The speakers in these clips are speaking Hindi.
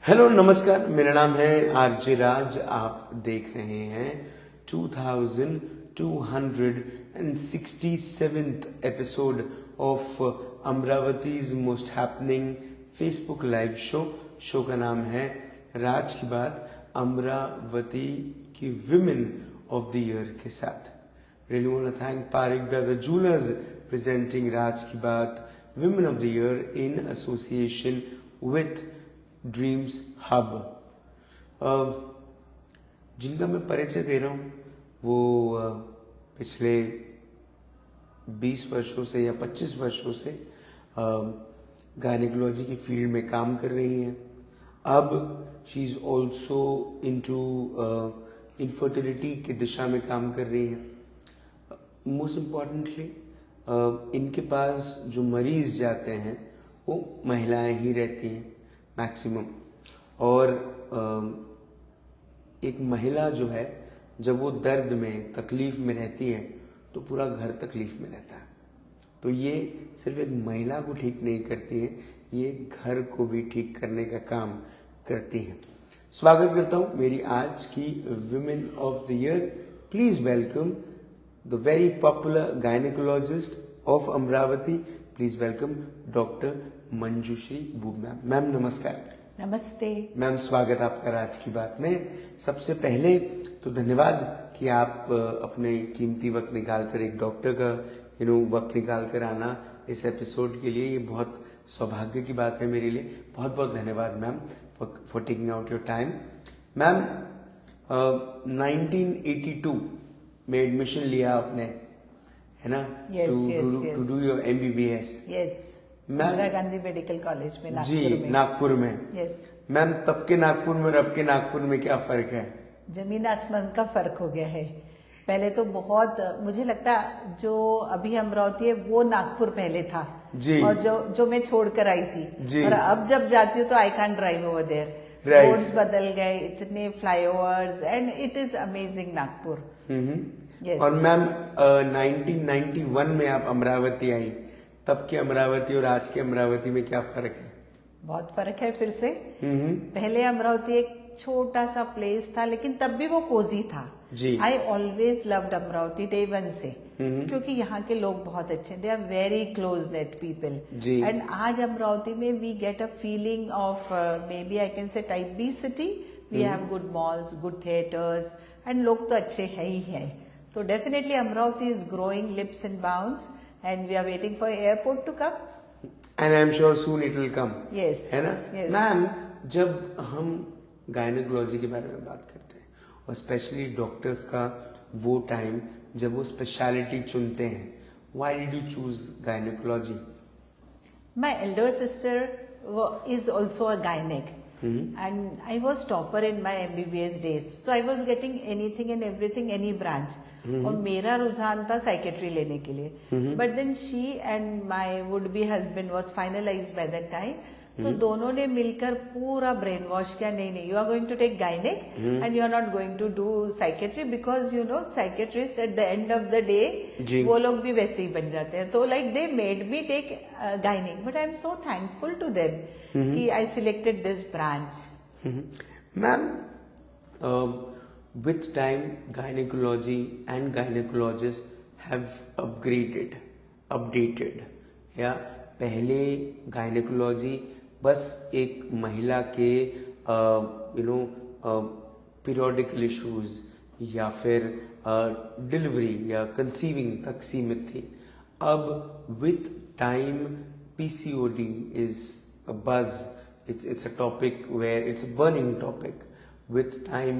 हेलो नमस्कार, मेरा नाम है आरजे राज। आप देख रहे हैं 2267th episode of Amravati's most happening Facebook live show का नाम है राज की बात, अमरावती की विमेन ऑफ द ईयर के साथ। Really want to thank Parik Brother Jewelers presenting Raj Ki Baat Women of the Year in association with Dreams Hub। जिनका मैं परिचय दे रहा हूँ वो पिछले 20 वर्षों से या 25 वर्षों से गायनेकोलॉजी की फील्ड में काम कर रही हैं। अब she is also into infertility की दिशा में काम कर रही हैं। मोस्ट इम्पॉर्टेंटली इनके पास जो मरीज जाते हैं वो महिलाएं ही रहती हैं मैक्सिमम। और एक महिला जो है जब वो दर्द में तकलीफ में रहती है तो पूरा घर तकलीफ में रहता है। तो ये सिर्फ एक महिला को ठीक नहीं करती है, ये घर को भी ठीक करने का काम करती हैं। स्वागत करता हूँ मेरी आज की women of the year. Please welcome the very popular gynecologist of Amravati. Please welcome Dr. Manjushri Boob ma'am। Ma'am नमस्कार। नमस्ते मैम, स्वागत आपका राज की बात में। सबसे पहले तो धन्यवाद कि आप अपने कीमती वक्त निकाल कर एक डॉक्टर का वक्त निकाल कर आना इस एपिसोड के लिए, ये बहुत सौभाग्य की बात है मेरे लिए। बहुत बहुत धन्यवाद ma'am for taking out your time. Ma'am 1982 में एडमिशन लिया आपने, है ना? To do your MBBS। Yes, Indira Gandhi medical college में नागपुर में। यस मैम, तब के नागपुर में और अब के नागपुर में क्या फर्क है? जमीन आसमान का फर्क हो गया है। पहले तो बहुत, मुझे लगता जो अभी अमरावती है वो नागपुर पहले था जी। और जो मैं छोड़ कर आई थी जी। और अब जब जाती हूँ तो I can drive over there. Right. Roads बदल गए, इतने flyovers, and it is amazing Nagpur. Yes. और मैम 1991 में आप अमरावती आई, तब की अमरावती और आज की अमरावती में क्या फर्क है? बहुत फर्क है फिर से। पहले अमरावती एक छोटा सा प्लेस था लेकिन तब भी वो कोजी था जी। I always loved Amravati day one से, क्योंकि यहाँ के लोग बहुत अच्छे, they are very close knit people. And आज अमरावती में we get a feeling of maybe I can say type B city. We have good malls, good theatres, and लोग तो अच्छे है ही है। तो definitely Amravati is growing leaps and bounds and we are waiting for airport to come. And I am sure soon it will come. Yes, है ना? yes. मैम, जब हम गायनेकोलॉजी के बारे में बात करते हैं और स्पेशली डॉक्टर्स का वो टाइम जब वो स्पेशलिटी चुनते हैं, why did you choose gynaecology? My elder sister is also a gynec, and I was topper in my MBBS days. So I was getting anything and everything, any branch. और मेरा रुझान था साइकेट्री लेने के लिए। But then she and my would be husband was finalised by that time. तो दोनों ने मिलकर पूरा ब्रेन वॉश किया, नहीं you are going to take gynaec and you are not going to do psychiatry, because you know psychiatrist at the end of the day वो लोग भी वैसे ही बन जाते हैं। तो like they made me take gynaec, but I am so thankful to them कि I selected this branch. Ma'am, with time gynecology and gynecologists have updated। या पहले गायनेकोलॉजी बस एक महिला के पीरियोडिकल इश्यूज या फिर डिलीवरी या कंसीविंग तक सीमित थी। अब with time PCOD is a buzz, it's a topic where it's a burning topic। with time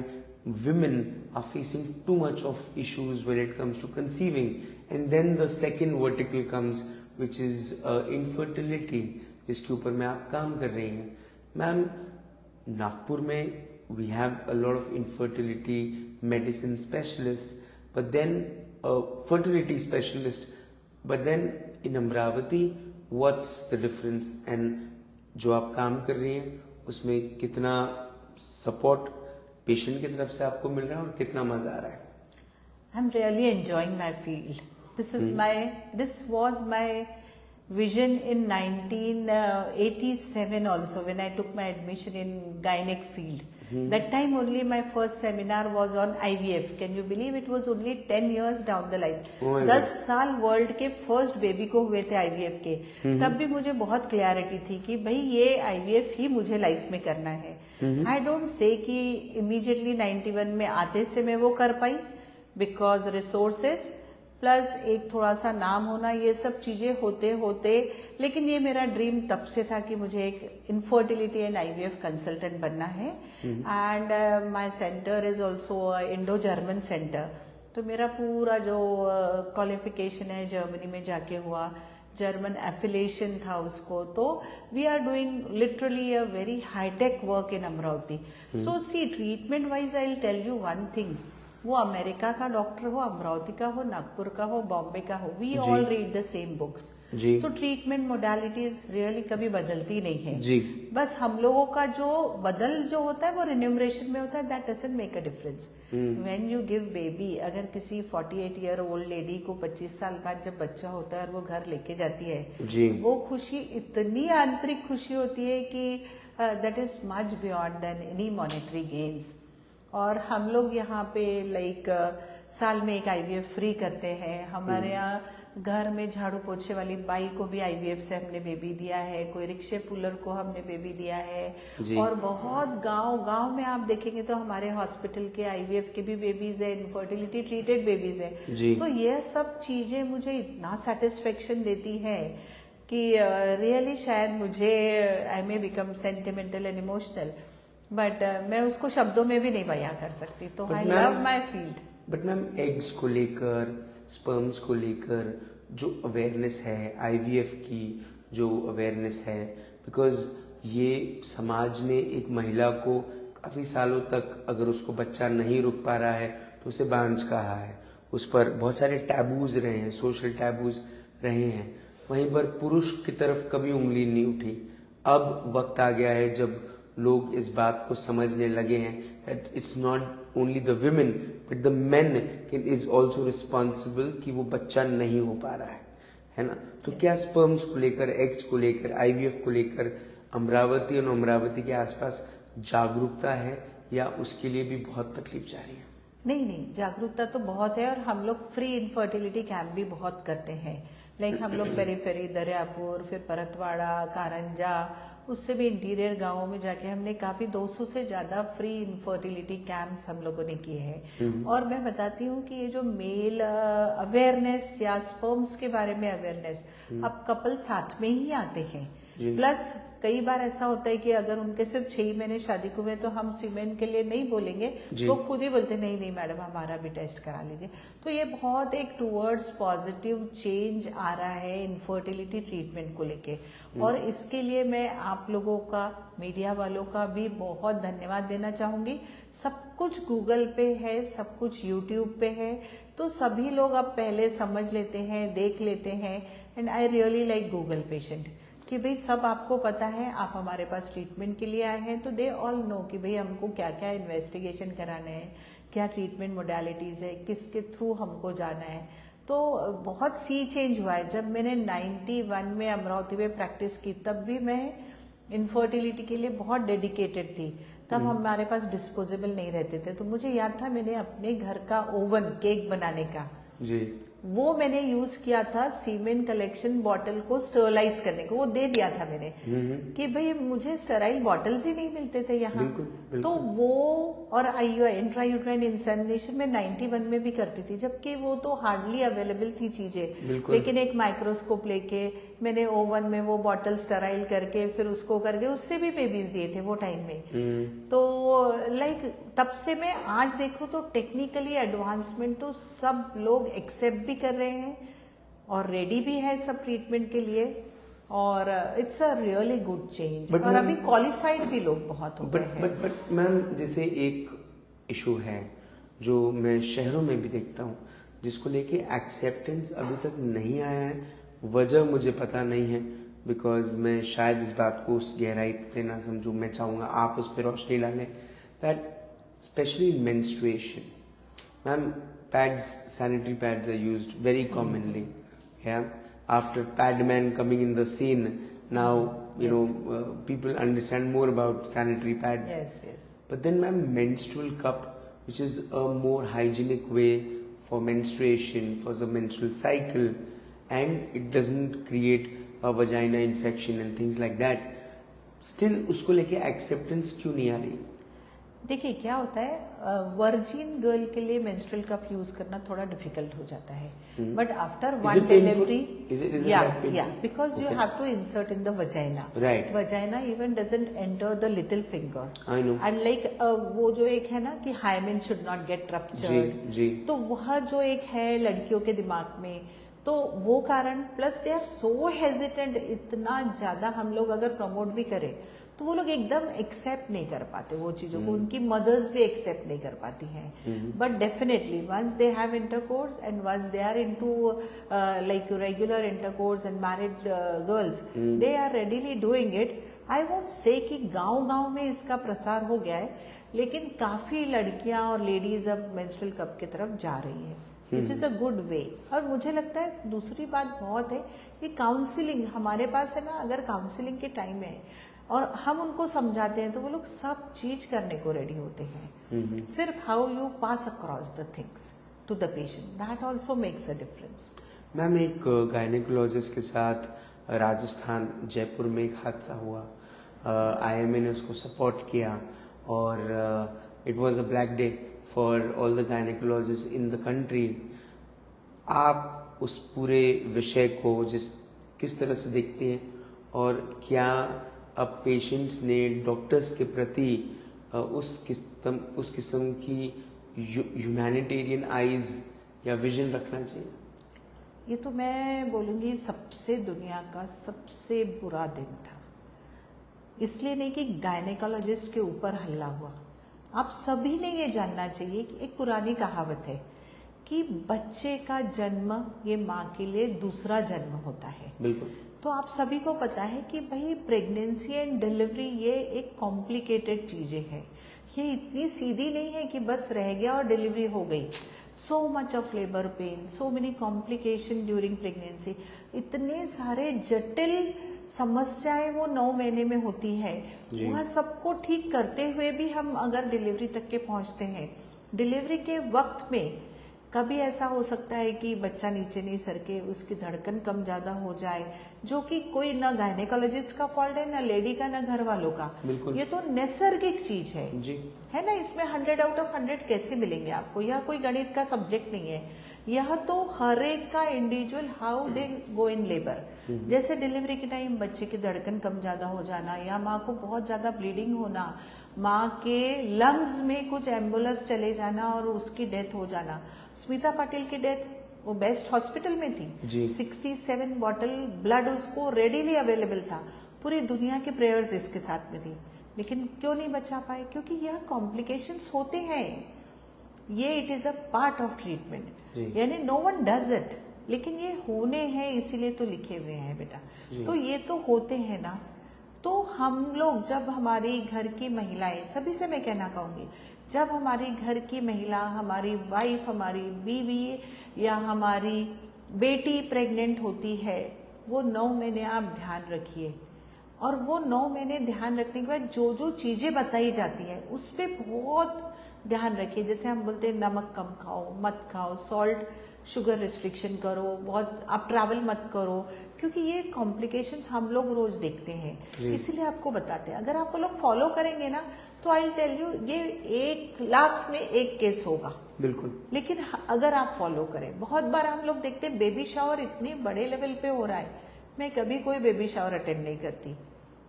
women are facing too much of issues when it comes to conceiving, and then the second vertical comes which is infertility, जिसके ऊपर में आप काम कर रही हैं। मैम, नागपुर में we have a lot of infertility medicine specialists, but then fertility specialist, but then in Amravati what's the difference? and जो आप काम कर रही हैं उसमें कितना सपोर्ट पेशेंट की तरफ से आपको मिल रहा है और कितना मजा आ रहा है? I am really enjoying my field. This was my vision in 1987 also, when I took my admission in gynec field. That time only my first seminar was on IVF. Can you believe it was only 10 years down the line? Oh my 10 साल वर्ल्ड के फर्स्ट बेबी को हुए थे IVF के. तब भी मुझे बहुत क्लैरिटी थी कि भाई ये IVF ही मुझे लाइफ में करना है. आई डोंट से कि इमीडिएटली 91 में आते से मैं वो कर पाई, बिकॉज रिसोर्सेस प्लस एक थोड़ा सा नाम होना, ये सब चीजें होते होते, लेकिन ये मेरा ड्रीम तब से था कि मुझे एक इनफर्टिलिटी एंड IVF कंसल्टेंट बनना है. And my centre is also Indo German centre. तो मेरा पूरा जो क्वालिफिकेशन है जर्मनी में जाके हुआ, जर्मन एफिलिएशन था उसको. तो we are doing literally a very high tech work in Amravati. So see, treatment wise I will tell you one thing, वो अमेरिका का डॉक्टर हो, अमरावती का हो, नागपुर का हो, बॉम्बे का हो, we all read the same books. So treatment modalities really कभी बदलती नहीं है जी. बस हम लोगों का जो होता है वो रिन्यूमरेशन में होता है. That doesn't make a difference. When you give baby, अगर किसी 48 ईयर ओल्ड लेडी को 25 साल बाद जब बच्चा होता है और वो घर लेके जाती है जी. वो खुशी इतनी आंतरिक खुशी होती है कि that is much beyond than any monetary gains. और हम लोग यहाँ पे लाइक साल में एक IVF फ्री करते हैं. हमारे यहाँ घर में झाड़ू पोछे वाली बाई को भी IVF से हमने बेबी दिया है, कोई रिक्शे पुलर को हमने बेबी दिया है. और बहुत गांव में आप देखेंगे तो हमारे हॉस्पिटल के IVF के भी बेबीज है, इनफर्टिलिटी ट्रीटेड बेबीज है. तो ये सब चीजें मुझे इतना सेटिस्फेक्शन देती है कि रियली शायद मुझे I may become sentimental and emotional, but मैं उसको शब्दों में भी नहीं बयां कर सकती. तो I love my field. But ma'am, eggs को लेकर, स्पर्म्स को लेकर जो अवेयरनेस है, IVF की जो अवेयरनेस है, बिकॉज ये समाज ने एक महिला को काफ़ी सालों तक अगर उसको बच्चा नहीं रुक पा रहा है तो उसे बांझ कहा है. उस पर बहुत सारे टैबूज रहे हैं, सोशल टैबूज रहे हैं. वहीं पर पुरुष की तरफ कभी उंगली नहीं उठी. अब वक्त आ गया है जब लोग इस बात को समझने लगे हैं that it's not only the women but the men is also responsible कि वो बच्चा नहीं हो पा रहा है ना. तो क्या स्पर्म्स को लेकर, एग्स को लेकर, IVF को लेकर अमरावती और अमरावती के आसपास जागरूकता है या उसके लिए भी बहुत तकलीफ जा रही है? नहीं, जागरूकता तो बहुत है. और हम लोग फ्री इनफर्टिलिटी कैंप भी बहुत करते हैं. लाइक हम लोग पेरीफेरी, दरियापुर, फिर परतवाड़ा, कारंजा, उससे भी इंटीरियर गांवों में जाके हमने काफी 200 से ज्यादा फ्री इनफर्टिलिटी कैंप्स हम लोगों ने किए हैं. और मैं बताती हूँ कि ये जो मेल अवेयरनेस या स्पर्म्स के बारे में अवेयरनेस, अब कपल साथ में ही आते हैं. प्लस कई बार ऐसा होता है कि अगर उनके सिर्फ 6 महीने शादी को हुए तो हम सीमेन के लिए नहीं बोलेंगे, तो खुद ही बोलते नहीं मैडम हमारा भी टेस्ट करा लीजिए. तो ये बहुत एक टूवर्ड्स पॉजिटिव चेंज आ रहा है इनफर्टिलिटी ट्रीटमेंट को लेके. और इसके लिए मैं आप लोगों का, मीडिया वालों का भी बहुत धन्यवाद देना चाहूंगी. सब कुछ गूगल पे है, सब कुछ यूट्यूब पे है, तो सभी लोग अब पहले समझ लेते हैं, देख लेते हैं. And I really like Google patient कि भाई सब आपको पता है, आप हमारे पास ट्रीटमेंट के लिए आए हैं, तो दे ऑल नो कि भाई हमको क्या क्या इन्वेस्टिगेशन कराना है, क्या ट्रीटमेंट मोडालिटीज़ है, किसके थ्रू हमको जाना है. तो बहुत सी चेंज हुआ है. जब मैंने 91 में अमरावती में प्रैक्टिस की तब भी मैं इनफर्टिलिटी के लिए बहुत डेडिकेटेड थी. तब हमारे पास डिस्पोजेबल नहीं रहते थे. तो मुझे याद था मैंने अपने घर का ओवन केक बनाने का जी, वो मैंने यूज किया था सीमेन कलेक्शन बॉटल को स्टरलाइज करने को. वो दे दिया था मैंने कि भाई मुझे स्टेराइल बॉटल्स ही नहीं मिलते थे यहाँ. तो वो और इंट्रायूट्राइन इंसेमिनेशन में 91 में भी करती थी, जबकि वो तो हार्डली अवेलेबल थी चीजें. लेकिन एक माइक्रोस्कोप लेके मैंने ओवन में वो बॉटल स्टेराइल करके फिर उसको करके उससे भी बेबीज दिए थे वो टाइम में. तो लाइक तब से मैं आज देखूं तो टेक्निकली एडवांसमेंट तो सब लोग एक्सेप्ट भी कर रहे हैं और रेडी भी है सब ट्रीटमेंट के लिए. और it's a really good change. और अभी क्वालिफाइड भी लोग बहुत हो गए हैं. बट मैम, जैसे एक इशू है जो मैं शहरों में भी देखता हूँ, जिसको लेके एक्सेप्टेंस अभी तक नहीं आया है. वजह मुझे पता नहीं है, बिकॉज मैं शायद इस बात को उस गहराई से ना समझूं. मैं चाहूँगा आप उस पर रोशनी डालें. That specially menstruation, ma'am, pads, sanitary pads are used very commonly. Yeah, after Padman coming in the scene, now people understand more about sanitary pads. Yes, yes. But then, ma'am, menstrual cup, which is a more hygienic way for menstruation, for the menstrual cycle, and it doesn't create a vagina infection and things like that. Still, उसको लेके acceptance क्यों नहीं आ रही? देखिए क्या होता है, वर्जिन गर्ल के लिए मेंस्ट्रुअल कप यूज करना थोड़ा डिफिकल्ट हो जाता है, but after Is one it painful? Delivery Is it या that painful? Because you Okay. Have to insert in the vagina. Right. Vagina even doesn't enter the little finger. I know. And like वो जो एक है ना कि hymen should not get ruptured, जी. तो वह जो एक है लड़कियों के दिमाग में, तो वो कारण plus they are so hesitant. इतना ज्यादा हम लोग अगर प्रमोट भी करें तो वो लोग एकदम एक्सेप्ट नहीं कर पाते वो चीजों को, उनकी मदर्स भी एक्सेप्ट नहीं कर पाती हैं. But definitely once they have intercourse and once they are into like regular intercourse and married girls, they are readily doing it. I won't say कि गांव-गांव में इसका प्रसार हो गया है, लेकिन काफी लड़कियां और लेडीज अब मेंस्ट्रुअल कप की तरफ जा रही है, which is a good way. और मुझे लगता है दूसरी बात बहुत है कि काउंसलिंग हमारे पास है ना, अगर काउंसलिंग के टाइम है और हम उनको समझाते हैं तो वो लोग सब चीज करने को रेडी होते हैं. सिर्फ how you pass across the things to the patient, that also makes a difference. Ma'am, एक गायनेकोलॉजिस्ट के साथ राजस्थान जयपुर में एक हादसा हुआ. IMA ने उसको सपोर्ट किया और it was a black day for all the gynaecologist in the country. आप उस पूरे विषय को किस तरह से देखते हैं और क्या अब पेशेंट्स ने डॉक्टर्स के प्रति उस किस्म की ह्यूमैनिटेरियन आइज या विजन रखना चाहिए? ये तो मैं बोलूंगी सबसे दुनिया का सबसे बुरा दिन था. इसलिए नहीं कि गायनेकोलॉजिस्ट के ऊपर हल्ला हुआ. आप सभी ने ये जानना चाहिए कि एक पुरानी कहावत है कि बच्चे का जन्म ये माँ के लिए दूसरा जन्म होता है. बिल्कुल. तो आप सभी को पता है कि भाई प्रेगनेंसी एंड डिलीवरी ये एक कॉम्प्लिकेटेड चीजें हैं. ये इतनी सीधी नहीं है कि बस रह गया और डिलीवरी हो गई. So much of labour pain, so many complication during pregnancy, इतने सारे जटिल समस्याएं वो 9 महीने में होती है. वह सबको ठीक करते हुए भी हम अगर डिलीवरी तक के पहुंचते हैं, डिलीवरी के वक्त में कभी ऐसा हो सकता है कि बच्चा नीचे नहीं सरके, उसकी धड़कन कम ज्यादा हो जाए, जो कि कोई ना गायनेकोलॉजिस्ट का फॉल्ट है, ना लेडी का, ना घर वालों का. ये तो नैसर्गिक चीज है जी. है ना. इसमें 100 आउट ऑफ 100 कैसे मिलेंगे आपको? यह कोई गणित का सब्जेक्ट नहीं है. यह तो हर एक का individual how they go in labour. जैसे डिलीवरी के टाइम बच्चे की धड़कन कम ज्यादा हो जाना, या माँ को बहुत ज्यादा ब्लीडिंग होना, माँ के लंग्स में कुछ एम्बुलेंस चले जाना और उसकी डेथ हो जाना. स्मिता पाटिल की डेथ वो बेस्ट हॉस्पिटल में थी. 67 बॉटल ब्लड उसको रेडीली अवेलेबल था. पूरी दुनिया की प्रेयर्स इसके साथ में थी, लेकिन क्यों नहीं बचा पाए? क्योंकि यह कॉम्प्लिकेशंस होते हैं. ये it is a part of treatment, यानी नो वन डज इट, लेकिन ये होने हैं इसीलिए तो लिखे हुए हैं बेटा. तो ये तो होते हैं ना. तो हम लोग जब हमारी घर की महिलाएं, सभी से मैं कहना चाहूंगी, जब हमारी घर की महिला, हमारी वाइफ, हमारी बीवी या हमारी बेटी प्रेग्नेंट होती है, वो 9 महीने आप ध्यान रखिए. और वो 9 महीने ध्यान रखने के बाद जो जो चीजें बताई जाती हैं उस पर बहुत ध्यान रखिए. जैसे हम बोलते हैं नमक कम खाओ, मत खाओ, सॉल्ट शुगर रिस्ट्रिक्शन करो, बहुत आप ट्रैवल मत करो, क्योंकि ये कॉम्प्लिकेशंस हम लोग रोज देखते हैं. इसीलिए आपको बताते हैं. अगर आप वो लोग फॉलो करेंगे ना तो आई विल टेल यू ये 1 लाख में 1 केस होगा. बिल्कुल. लेकिन अगर आप फॉलो करें, बहुत बार हम लोग देखते हैं बेबी शावर इतने बड़े लेवल पे हो रहा है. मैं कभी कोई बेबी शावर अटेंड नहीं करती.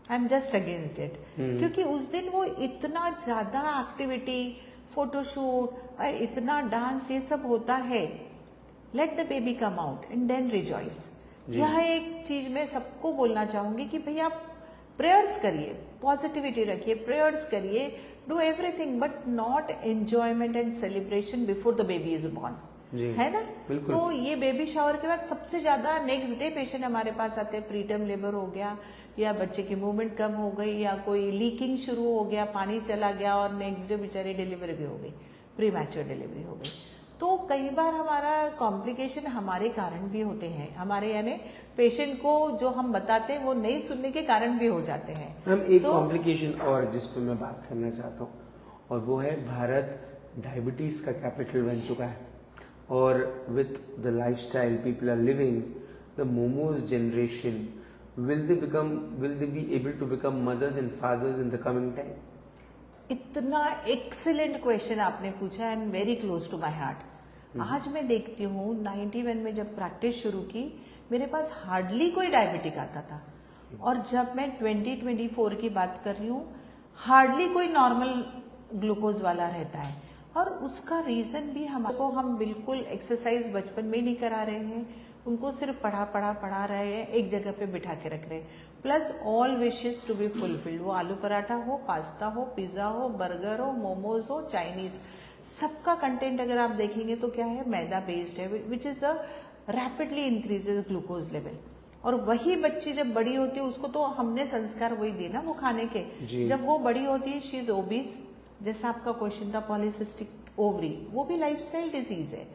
I am just against it, क्योंकि उस दिन वो इतना ज्यादा एक्टिविटी, फोटोशूट, इतना डांस, ये सब होता है. Let the baby come out and then rejoice. यह एक चीज मैं सबको बोलना चाहूंगी कि भाई आप प्रेयर्स करिए, पॉजिटिविटी रखिए, प्रेयर्स करिए, do everything but not enjoyment and celebration before the baby is born. है ना. तो ये बेबी शावर के बाद सबसे ज्यादा नेक्स्ट डे पेशेंट हमारे पास आते हैं. प्रीटर्म लेबर हो गया, या बच्चे की मूवमेंट कम हो गई, या कोई लीकिंग शुरू हो गया, पानी चला गया और नेक्स्ट डे बेचारी डिलीवरी भी हो गई, प्री मैच्योर डिलीवरी हो गई. तो कई बार हमारा कॉम्प्लिकेशन हमारे कारण भी होते हैं, हमारे यानी पेशेंट को जो हम बताते हैं वो नहीं सुनने के कारण भी हो जाते हैं। मैम एक तो कॉम्प्लिकेशन और जिस पे मैं बात करना चाहता हूँ, और वो है भारत डायबिटीज का कैपिटल बन चुका है, और with the lifestyle people are living, the momos generation, will they be able to become mothers and fathers in the coming time? इतना एक्सीलेंट क्वेश्चन आपने पूछा and very close to my heart. आज मैं देखती हूँ 91 में जब प्रैक्टिस शुरू की मेरे पास हार्डली कोई डायबिटिक आता था, और जब मैं 2024 की बात कर रही हूँ हार्डली कोई नॉर्मल ग्लूकोज वाला रहता है। और उसका रीजन भी हम बिल्कुल एक्सरसाइज बचपन में ही नहीं करा रहे हैं, उनको सिर्फ पढ़ा रहे हैं, एक जगह पे बिठा के रख रहे हैं, plus all wishes to be fulfilled. वो आलू पराठा हो, पास्ता हो, पिज्जा हो, बर्गर हो, मोमोज हो, चाइनीज, सबका कंटेंट अगर आप देखेंगे तो क्या है, मैदा बेस्ड है, which is a rapidly increases glucose level. और वही बच्ची जब बड़ी होती है उसको तो हमने संस्कार वही दिए ना वो खाने के, जब वो बड़ी होती है शी इज ओबीस। जैसा आपका क्वेश्चन था पॉलीसिस्टिक ओवरी, वो भी लाइफस्टाइल डिजीज है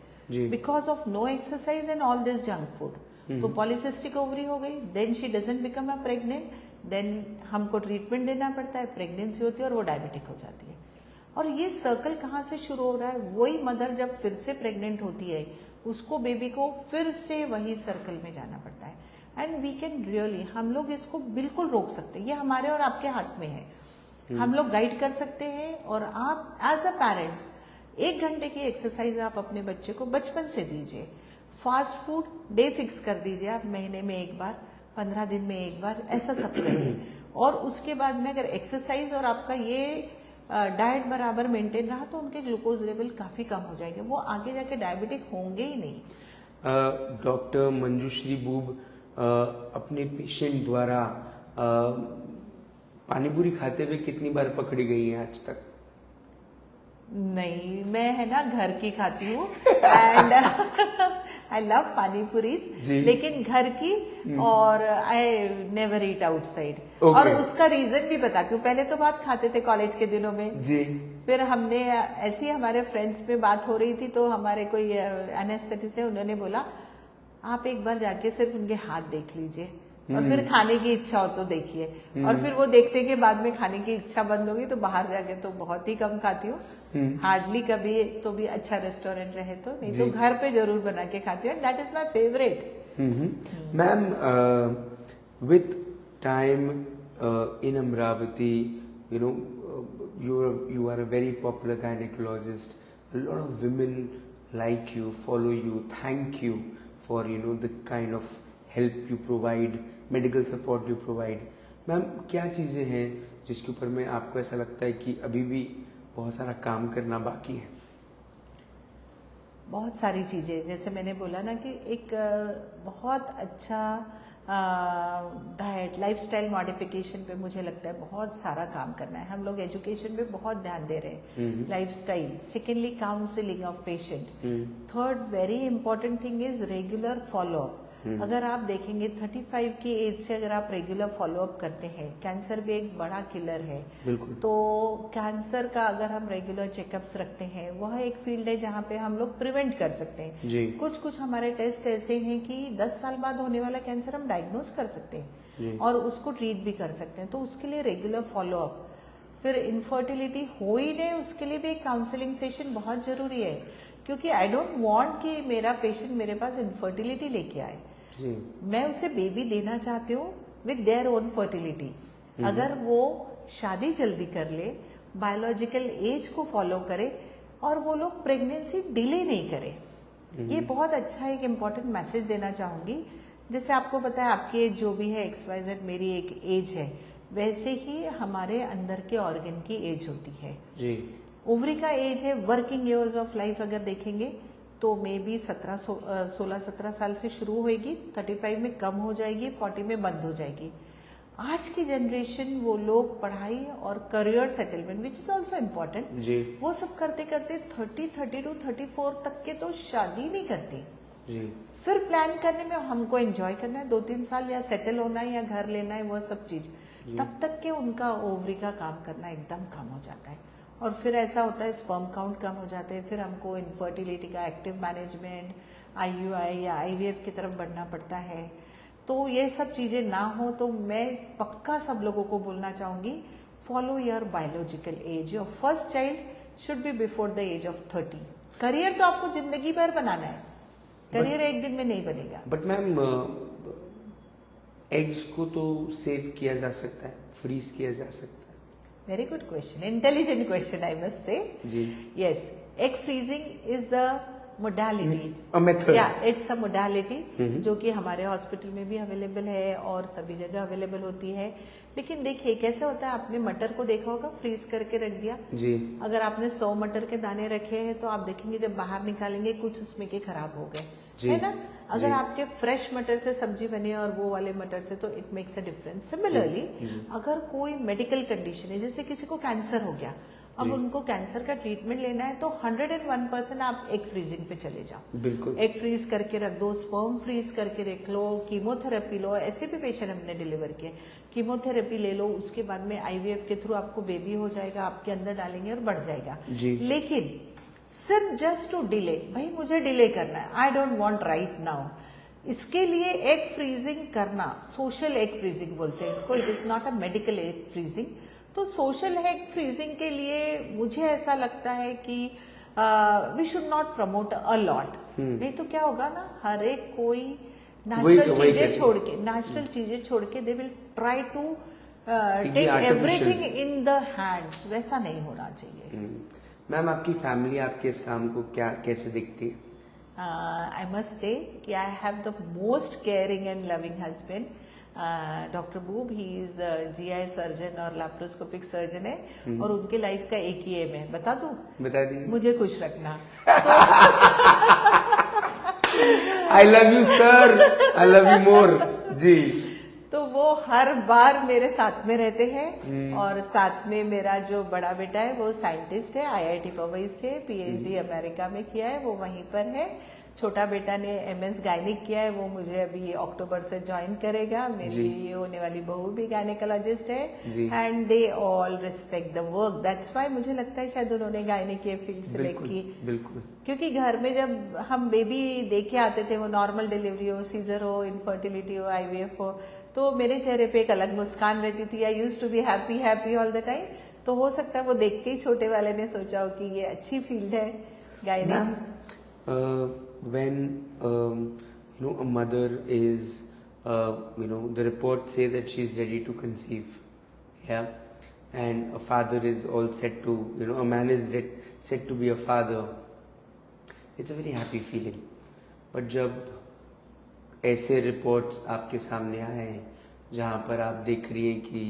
because of no exercise and all this junk food. तो पॉलीसिस्टिक ओवरी हो गई, then she doesn't become a pregnant, then हमको ट्रीटमेंट देना पड़ता है, प्रेगनेंसी होती है और वो डायबिटिक हो जाती है। और ये सर्कल कहाँ से शुरू हो रहा है, वही मदर जब फिर से प्रेग्नेंट होती है उसको बेबी को फिर से वही सर्कल में जाना पड़ता है। एंड वी कैन रियली, हम लोग इसको बिल्कुल रोक सकते हैं, ये हमारे और आपके हाथ में है। हम लोग गाइड कर सकते हैं, और आप एज अ पेरेंट्स 1 घंटे की एक्सरसाइज आप अपने बच्चे को बचपन से दीजिए। फास्ट फूड डे फिक्स कर दीजिए आप, महीने में 1 बार, 15 दिन में 1 बार, ऐसा सब करिए। और उसके बाद में अगर एक्सरसाइज और आपका ये डाइट बराबर मेंटेन रहा तो उनके ग्लूकोज लेवल काफी कम हो जाएंगे, वो आगे जाके डायबिटिक होंगे ही नहीं। डॉक्टर मंजुश्री बूब अपने पेशेंट द्वारा पानीपुरी खाते हुए कितनी बार पकड़ी गई हैं आज तक? नहीं, मैं है ना घर की खाती हूँ एंड आई लव पानी पूरीज, लेकिन घर की, और आई नेवर ईट आउटसाइड। और उसका रीजन भी बताती हूँ। पहले तो बहुत खाते थे कॉलेज के दिनों में जी, फिर हमने ऐसे ही हमारे फ्रेंड्स में बात हो रही थी तो हमारे कोई एनेस्थेटिस्ट है, उन्होंने बोला आप एक बार जाके सिर्फ उनके हाथ देख लीजिए और फिर खाने की इच्छा हो तो देखिए। और फिर वो देखने के बाद में खाने की इच्छा बंद होगी तो बाहर जाके तो बहुत ही कम खाती हूँ, हार्डली कभी तो भी अच्छा रेस्टोरेंट रहे तो, नहीं तो घर पे जरूर बना के खाती हूँ, that is my favourite. Ma'am with time in Amravati, you know, you are a very popular gynecologist, a lot of women like you, follow you, thank you for the kind of help you provide, medical support you provide. Ma'am क्या चीज़ें हैं जिसके ऊपर में आपको ऐसा लगता है कि अभी भी बहुत सारा काम करना बाकी है? बहुत सारी चीज़ें, जैसे मैंने बोला ना कि एक बहुत अच्छा डाइट लाइफस्टाइल मॉडिफिकेशन पे मुझे लगता है बहुत सारा काम करना है। हम लोग एजुकेशन पे बहुत ध्यान दे रहे हैं, lifestyle. Secondly counselling of patient. Third very important thing is regular follow up. अगर आप देखेंगे 35 की एज से अगर आप रेगुलर फॉलोअप करते हैं, कैंसर भी एक बड़ा किलर है, तो कैंसर का अगर हम रेगुलर चेकअप्स रखते हैं, वह एक फील्ड है जहाँ पे हम लोग प्रिवेंट कर सकते हैं। कुछ हमारे टेस्ट ऐसे हैं कि 10 साल बाद होने वाला कैंसर हम डायग्नोज कर सकते हैं और उसको ट्रीट भी कर सकते हैं, तो उसके लिए रेगुलर फॉलोअप। फिर इनफर्टिलिटी हो ही नहीं उसके लिए भी एक काउंसलिंग सेशन बहुत जरूरी है, क्योंकि आई डोंट वांट कि मेरा पेशेंट मेरे पास इनफर्टिलिटी लेके आए, मैं उसे बेबी देना चाहती हूँ विद देयर ओन फर्टिलिटी। अगर वो शादी जल्दी कर ले, बायोलॉजिकल एज को फॉलो करे और वो लोग प्रेगनेंसी डिले नहीं करे, ये बहुत अच्छा एक इम्पॉर्टेंट मैसेज देना चाहूंगी। जैसे आपको पता है आपकी एज जो भी है XYZ मेरी एक एज है, वैसे ही हमारे अंदर के ऑर्गन की एज होती है जी। ओवरी का एज है, वर्किंग ईयर्स ऑफ लाइफ अगर देखेंगे तो मे बी 16-17 साल से शुरू होगी, 35 में कम हो जाएगी, 40 में बंद हो जाएगी। आज की जनरेशन वो लोग पढ़ाई और career settlement which is also important, वो सब करते करते 30-32-34 तक के तो शादी नहीं करती जी। फिर प्लान करने में हमको एंजॉय करना है 2-3 साल, या सेटल होना है या घर लेना है, वो सब चीज, तब तक के उनका ओवरी का काम करना एकदम कम हो जाता है। और फिर ऐसा होता है स्पर्म काउंट कम हो जाते हैं, फिर हमको इनफर्टिलिटी का एक्टिव मैनेजमेंट, IUI या IVF की तरफ बढ़ना पड़ता है। तो ये सब चीज़ें ना हो तो मैं पक्का सब लोगों को बोलना चाहूँगी, follow your biological age. Your first child should be before the age of 30। Career तो आपको जिंदगी भर बनाना है, करियर एक दिन में नहीं बनेगा। बट मैम एग्स को तो सेव किया जा सकता है, फ्रीज किया जा सकता है। Very good question, intelligent question I must say. जी। Yes, egg freezing is a modality, A method. या इट्स अ मोडालिटी जो कि हमारे हॉस्पिटल में भी अवेलेबल है और सभी जगह अवेलेबल होती है। लेकिन देखिए कैसे होता है, आपने मटर को देखा होगा फ्रीज करके रख दिया जी। अगर आपने 100 मटर के दाने रखे हैं तो आप देखेंगे जब बाहर निकालेंगे कुछ उसमें के खराब हो गए, जी, है ना। अगर जी। आपके फ्रेश मटर से सब्जी बनी और वो वाले मटर से, तो it makes a difference. Similarly अगर कोई मेडिकल कंडीशन है, जैसे किसी को कैंसर हो गया, अब जी। उनको कैंसर का ट्रीटमेंट लेना है तो 101% आप एग फ्रीजिंग पे चले जाओ। बिल्कुल। एग फ्रीज करके रख दो, स्पर्म फ्रीज करके रख लो, कीमोथेरेपी लो। ऐसे भी पेशेंट हमने डिलीवर किए, कीमोथेरेपी ले लो, उसके बाद में IVF के थ्रू आपको बेबी हो जाएगा, आपके अंदर डालेंगे और बढ़ जाएगा। जी। लेकिन सिर्फ जस्ट टू डिले, भाई मुझे डिले करना है, I don't want right now, इसके लिए एग फ्रीजिंग करना, सोशल एग फ्रीजिंग बोलते हैं इसको, it is not a medical egg freezing. तो सोशल एग फ्रीजिंग के लिए मुझे ऐसा लगता है कि we should not promote a lot. नहीं तो क्या होगा ना, हर एक कोई नेचुरल चीजें छोड़ के they will try to take everything in the hands. वैसा नहीं होना चाहिए। मैम आपकी फैमिली आपके इस काम को क्या कैसे देखती है? I must say कि I have the most caring and loving husband, doctor boob. He is GI surgeon और लैप्रोस्कोपिक सर्जन है, और उनके लाइफ का एक ही एम है, बता दूं? बता दीजिए। मुझे खुश रखना। I love you sir, I love you more. जी। तो वो हर बार मेरे साथ में रहते हैं, और साथ में मेरा जो बड़ा बेटा है वो साइंटिस्ट है, IIT पवई से, PhD अमेरिका में किया है, वो वहीं पर है। छोटा बेटा ने MS गायनिक किया है, वो मुझे अभी अक्टूबर से ज्वाइन करेगा। मेरी होने वाली बहू भी गायनिकोलॉजिस्ट है, and they all respect the work. That's why मुझे लगता है शायद उन्होंने गायनिक की फील्ड सिलेक्ट की। बिल्कुल। क्योंकि घर में जब हम बेबी देखे आते थे, वो नॉर्मल डिलीवरी हो, सीजर हो, इनफर्टिलिटी हो, IVF हो, तो मेरे चेहरे पे एक अलग मुस्कान रहती थी। I used to be happy all the time. तो हो सकता है वो देख के ही छोटे वाले ने सोचा हो कि ये अच्छी फील्ड है gynaec. When a mother is the reports say that she is ready to conceive, yeah, and a father is all set to, a man is set to be a father, it's a very happy feeling. But जब ऐसे reports आपके सामने आए हैं जहाँ पर आप देख रही हैं कि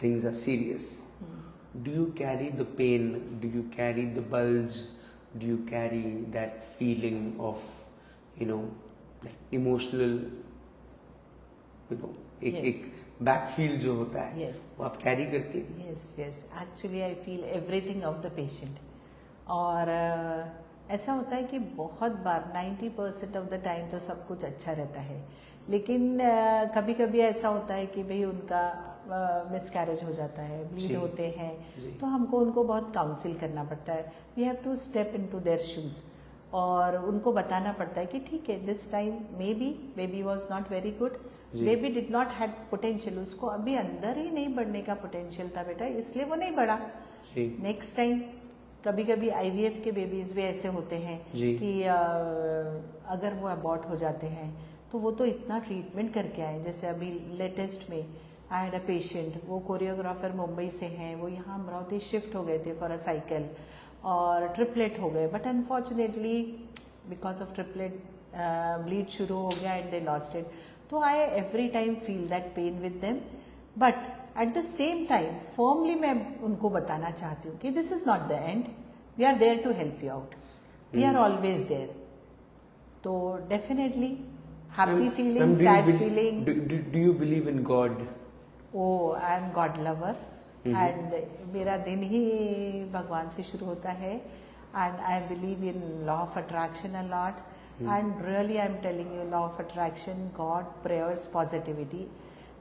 things are serious, do you carry the pain, do you carry the bulge, do you carry that feeling of like emotional एक बैकफील जो होता है, वो आप कैरी करती हैं? Yes, actually I feel everything of the patient. और ऐसा होता है कि बहुत बार 90% ऑफ द टाइम तो सब कुछ अच्छा रहता है, लेकिन कभी कभी ऐसा होता है कि भाई उनका मिसकैरेज हो जाता है, ब्लीड होते हैं, तो हमको उनको बहुत काउंसिल करना पड़ता है। We have to step into their shoes, और उनको बताना पड़ता है कि ठीक है, this time maybe baby was not very good, baby did not had potential, उसको अभी अंदर ही नहीं बढ़ने का पोटेंशियल था बेटा, इसलिए वो नहीं बढ़ा। नेक्स्ट टाइम कभी कभी IVF के बेबीज भी ऐसे होते हैं कि अगर वो अबॉर्ट हो जाते हैं तो वो तो इतना ट्रीटमेंट करके आए। जैसे अभी लेटेस्ट में आई हैड अ पेशेंट, वो कोरियोग्राफर मुंबई से हैं, वो यहाँ अमरावती शिफ्ट हो गए थे फॉर अ साइकिल, और ट्रिपलेट हो गए, but unfortunately because of triplet bleed शुरू हो गया एंड दे लॉस्ट इट। तो I every time feel that pain with them, but at the same time firmly मैं उनको बताना चाहती हूँ कि this is not the end, we are there to help you out, we are always there. तो definitely happy feeling, sad feeling. Do you believe in God? Oh, I am God lover, and मेरा दिन ही भगवान से शुरू होता है, and I believe in law of attraction a lot, and really I am telling you, law of attraction, God, prayers, positivity,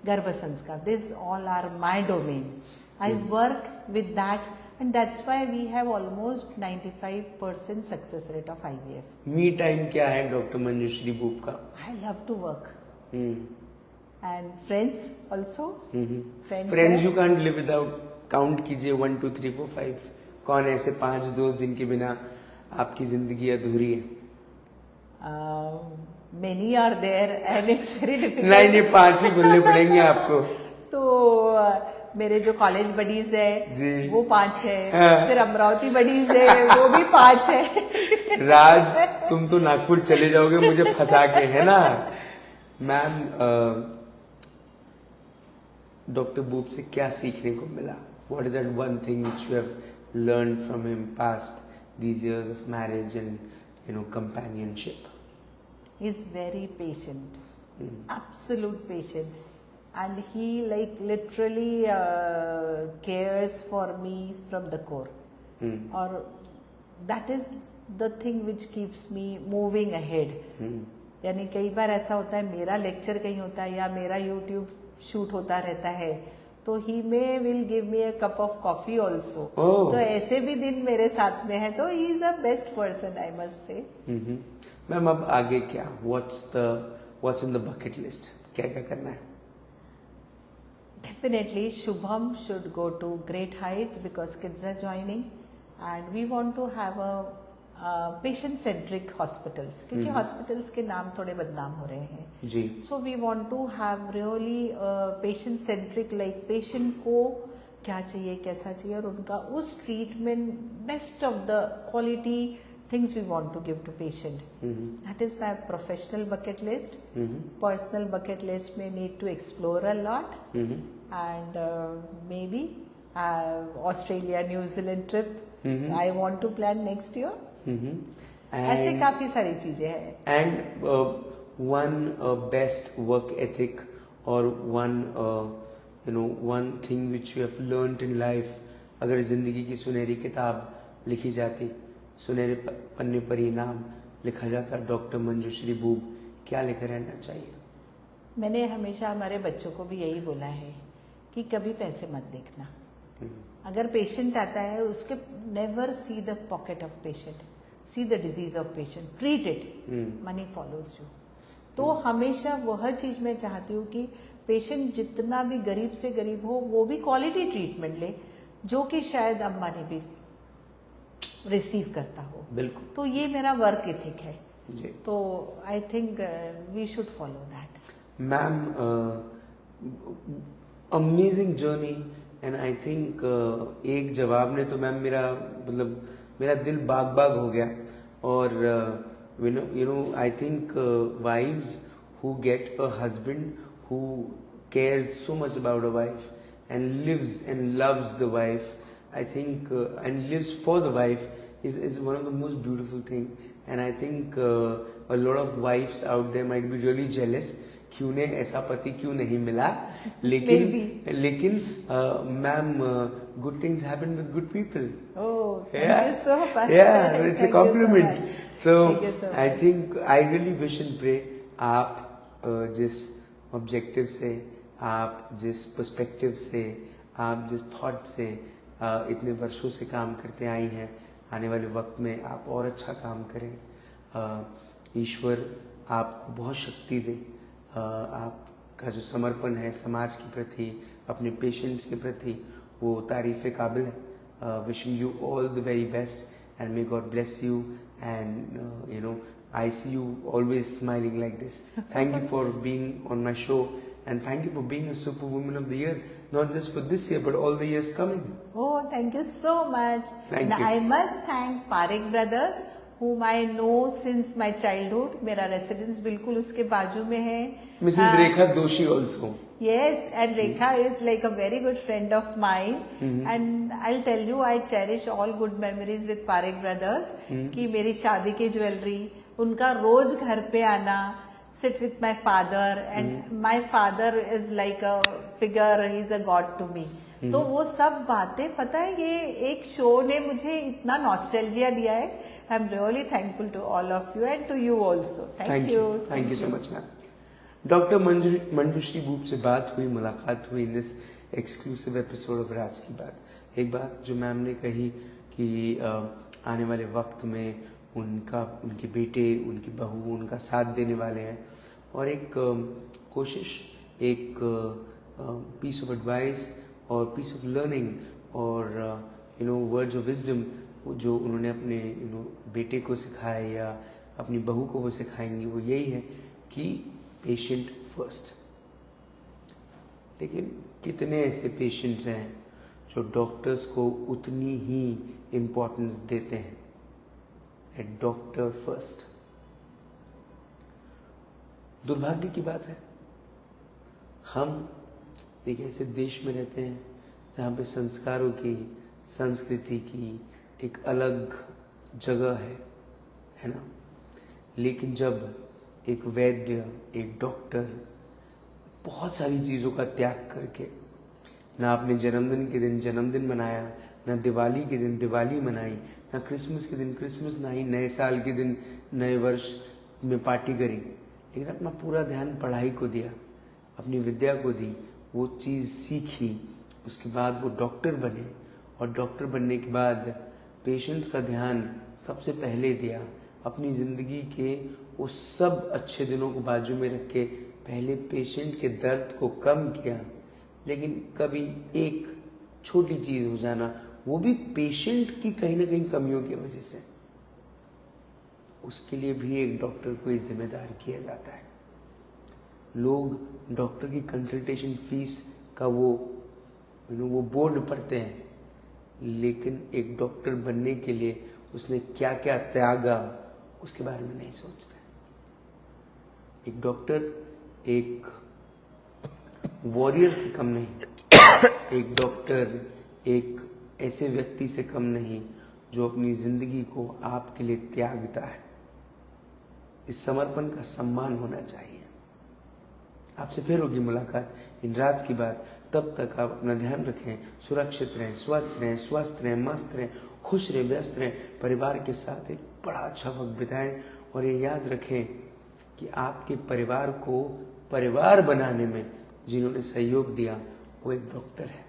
गर्भ संस्कार, this all are my domain. I work with that And that's why we have almost 95% success rate of IVF. Me time क्या है डॉक्टर मंजुश्री बूब का? I love to work. Hmm, And friends also. Friends friends है. You can't live without, count कीजिए 1 2 3 4 5, कौन ऐसे 5 दोस्त जिनके बिना आपकी जिंदगी अधूरी है? Many are there and it's very difficult. नहीं 5 ही बोलने पड़ेंगे आपको। तो मेरे जो कॉलेज बडीज जी। है वो 5 है, हाँ। फिर अमरावती बडीज है वो भी 5 है। राज तुम तो नागपुर चले जाओगे मुझे फंसा के, है ना? मैम, डॉक्टर बूब से क्या सीखने को मिला? What is that one thing which you have learn from him past these years of marriage and companionship? He's very patient, absolute patient, and he like literally cares for me from the core. Or that is the thing which keeps me moving ahead. यानी कई बार ऐसा होता है मेरा लेक्चर कहीं होता है या मेरा यूट्यूब शूट होता रहता है तो he may will give me a cup of coffee also. तो ऐसे भी दिन मेरे साथ में है, तो he is a best person I must say. Ma'am अब आगे क्या? What's in the bucket list? क्या क्या करना है? Definitely, Shubham should go to great heights because kids are joining, and we want to have a patient-centric hospitals क्योंकि hospitals के नाम थोड़े बदनाम हो रहे हैं। जी। So we want to have really patient-centric, like patient को क्या चाहिए, कैसा चाहिए, और उनका उस treatment best of the quality things we want to give to patient. That is my professional bucket list. Personal bucket list may need to explore a lot, and maybe Australia, New Zealand trip. I want to plan next year. ऐसे काफी सारी चीजें हैं. And one best work ethic or one thing which you have learned in life, अगर जिंदगी की सुनहरी किताब लिखी जाती, सुनहरे पन्ने पर ये नाम लिखा जाता, डॉक्टर मंजुश्री बूब, क्या लिखा रहना चाहिए? मैंने हमेशा हमारे बच्चों को भी यही बोला है कि कभी पैसे मत देखना। अगर पेशेंट आता है उसके never see the pocket of patient, see the disease of patient, treat it, money follows you. तो हमेशा वह चीज मैं चाहती हूँ कि पेशेंट जितना भी गरीब से गरीब हो वो भी क्वालिटी ट्रीटमेंट ले, जो कि शायद अंबानी भी रिसीव करता हो। बिल्कुल। तो ये मेरा वर्क एथिक है जी। तो I think we should follow that. Ma'am, amazing journey, and I think एक जवाब ने तो मैम मेरा दिल बाग बाग हो गया। और you know I think wives who get a husband who cares so much about a wife and lives and loves the wife, I think and lives for the wife is one of the most beautiful thing. And I think a lot of wives out there might be really jealous कि उन्हें ऐसा पति क्यों नहीं मिला, लेकिन ma'am, good things happen with good people. Oh, thank you so much. Yeah, it's a compliment. So I much. think I really wish and pray आप जिस ऑब्जेक्टिव से, आप जिस पर्सपेक्टिव से, आप जिस थॉट से इतने वर्षों से काम करते आई हैं, आने वाले वक्त में आप और अच्छा काम करें। ईश्वर आपको बहुत शक्ति दे। आपका जो समर्पण है समाज के प्रति, अपने पेशेंट्स के प्रति, वो तारीफ़ काबिल है। Wishing you all the very best and may God bless you and I see you always smiling like this. Thank you for being on my show, and thank you for being a Superwoman of the Year, not just for this year but all the years coming. Oh, thank you so much. Thank you. I must thank Parekh brothers, whom I know since my childhood. मेरा residence बिल्कुल उसके बाजू में है. Mrs. Rekha Doshi also. Yes, and Rekha is like a very good friend of mine. And I'll tell you, I cherish all good memories with Parekh brothers. कि मेरी शादी की ज्वेलरी, उनका रोज घर पे आना, sit with my father, and my father is like a figure, he's a god to me. तो वो सब बातें, पता है, ये एक शो ने मुझे इतना नॉस्टैल्जिया दिया है. I am really thankful to all of you and to you also. Thank you so much ma'am. Doctor Manjushri Boob से बात हुई, मुलाकात हुई in this exclusive episode of Raaz ki Baat. एक बात जो मैम ने कही कि आने वाले वक्त में उनके बेटे, उनकी बहू उनका साथ देने वाले हैं, और एक कोशिश, एक पीस ऑफ एडवाइस और पीस ऑफ लर्निंग और वर्ड्स ऑफ विजडम जो उन्होंने अपने बेटे को सिखाया या अपनी बहू को वो सिखाएंगी, वो यही है कि पेशेंट फर्स्ट। लेकिन कितने ऐसे पेशेंट्स हैं जो डॉक्टर्स को उतनी ही इम्पोर्टेंस देते हैं, एट डॉक्टर फर्स्ट। दुर्भाग्य की बात है, हम एक ऐसे देश में रहते हैं जहाँ पे संस्कारों की, संस्कृति की एक अलग जगह है ना। लेकिन जब एक वैद्य, एक डॉक्टर बहुत सारी चीज़ों का त्याग करके, ना अपने जन्मदिन के दिन जन्मदिन मनाया, ना दिवाली के दिन दिवाली मनाई, ना क्रिसमस के दिन क्रिसमस मनाई, नए साल के दिन नए वर्ष में पार्टी करी, लेकिन अपना पूरा ध्यान पढ़ाई को दिया, अपनी विद्या को दी, वो चीज़ सीखी, उसके बाद वो डॉक्टर बने, और डॉक्टर बनने के बाद पेशेंट्स का ध्यान सबसे पहले दिया, अपनी ज़िंदगी के वो सब अच्छे दिनों को बाजू में रख के पहले पेशेंट के दर्द को कम किया। लेकिन कभी एक छोटी चीज़ हो जाना, वो भी पेशेंट की कहीं ना कहीं कमियों की वजह से, उसके लिए भी एक डॉक्टर को जिम्मेदार किया जाता है। लोग डॉक्टर की कंसल्टेशन फीस का वो बोर्ड पढ़ते हैं, लेकिन एक डॉक्टर बनने के लिए उसने क्या क्या त्यागा उसके बारे में नहीं सोचते। एक डॉक्टर एक वॉरियर से कम नहीं, एक डॉक्टर एक ऐसे व्यक्ति से कम नहीं जो अपनी जिंदगी को आपके लिए त्यागता है। इस समर्पण का सम्मान होना चाहिए। आपसे फिर होगी मुलाकात इन रात की बात। तब तक आप अपना ध्यान रखें, सुरक्षित रहें, स्वच्छ रहें, स्वस्थ रहें, मस्त रहें, खुश रहें, व्यस्त रहें, परिवार के साथ एक बड़ा अच्छा वक्त बिताएं, और ये याद रखें कि आपके परिवार को परिवार बनाने में जिन्होंने सहयोग दिया वो एक डॉक्टर है।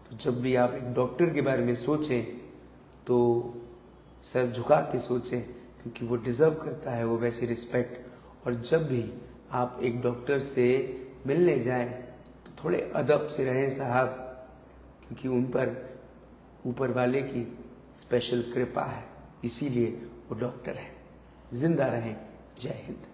तो जब भी आप एक डॉक्टर के बारे में सोचें तो सर झुका के सोचें, क्योंकि वो डिजर्व करता है वो वैसी रिस्पेक्ट। और जब भी आप एक डॉक्टर से मिलने जाएं तो थोड़े अदब से रहें साहब, क्योंकि उन पर ऊपर वाले की स्पेशल कृपा है, इसीलिए वो डॉक्टर है। जिंदा रहें। जय हिंद।